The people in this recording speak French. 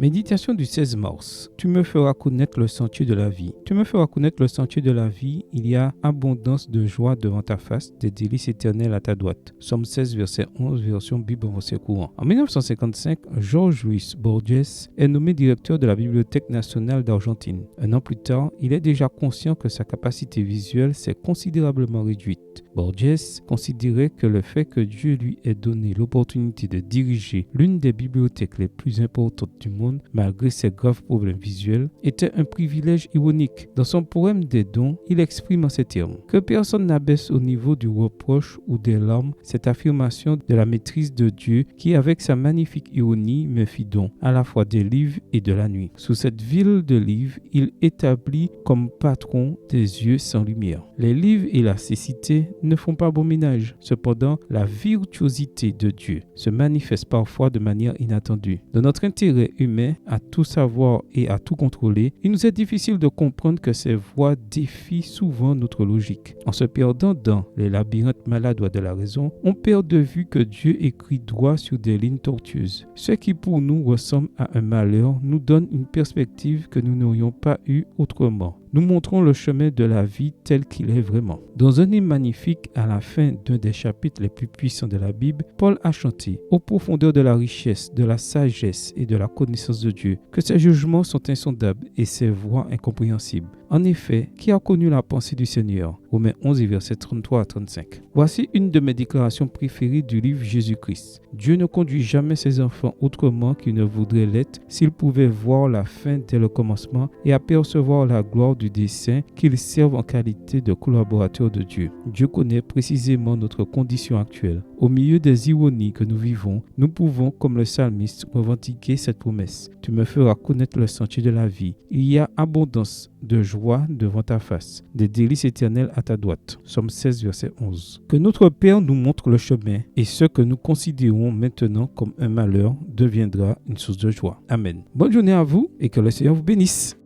Méditation du 16 mars. Tu me feras connaître le sentier de la vie. Tu me feras connaître le sentier de la vie. Il y a abondance de joie devant ta face, des délices éternelles à ta droite. Somme 16, verset 11, version Bible en français courant. En 1955, Jorge Luis Borges est nommé directeur de la Bibliothèque nationale d'Argentine. Un an plus tard, il est déjà conscient que sa capacité visuelle s'est considérablement réduite. Borges considérait que le fait que Dieu lui ait donné l'opportunité de diriger l'une des bibliothèques les plus importantes du monde, malgré ses graves problèmes visuels, était un privilège ironique. Dans son poème des dons, il exprime en ces termes: que personne n'abaisse au niveau du reproche ou des larmes cette affirmation de la maîtrise de Dieu qui, avec sa magnifique ironie, me fit don à la fois des livres et de la nuit. Sous cette ville de livres, il établit comme patron des yeux sans lumière. Les livres et la cécité ne font pas bon ménage. Cependant, la virtuosité de Dieu se manifeste parfois de manière inattendue. Dans notre intérêt humain à tout savoir et à tout contrôler, il nous est difficile de comprendre que ces voies défient souvent notre logique. En se perdant dans les labyrinthes maladroits de la raison, on perd de vue que Dieu écrit droit sur des lignes tortueuses. Ce qui pour nous ressemble à un malheur nous donne une perspective que nous n'aurions pas eue autrement. Nous montrons le chemin de la vie tel qu'il est vraiment. Dans un hymne magnifique à la fin d'un des chapitres les plus puissants de la Bible, Paul a chanté « Aux profondeurs de la richesse, de la sagesse et de la connaissance de Dieu, que ses jugements sont insondables et ses voies incompréhensibles. En effet, qui a connu la pensée du Seigneur ?» Romains 11, versets 33 à 35. Voici une de mes déclarations préférées du livre Jésus-Christ. Dieu ne conduit jamais ses enfants autrement qu'il ne voudrait l'être s'ils pouvaient voir la fin dès le commencement et apercevoir la gloire du dessein qu'ils servent en qualité de collaborateurs de Dieu. Dieu connaît précisément notre condition actuelle. Au milieu des ironies que nous vivons, nous pouvons, comme le psalmiste, revendiquer cette promesse. Tu me feras connaître le sentier de la vie. Il y a abondance de joie devant ta face, des délices éternelles à ta droite. Somme 16, verset 11. Que notre Père nous montre le chemin et ce que nous considérons maintenant comme un malheur deviendra une source de joie. Amen. Bonne journée à vous et que le Seigneur vous bénisse.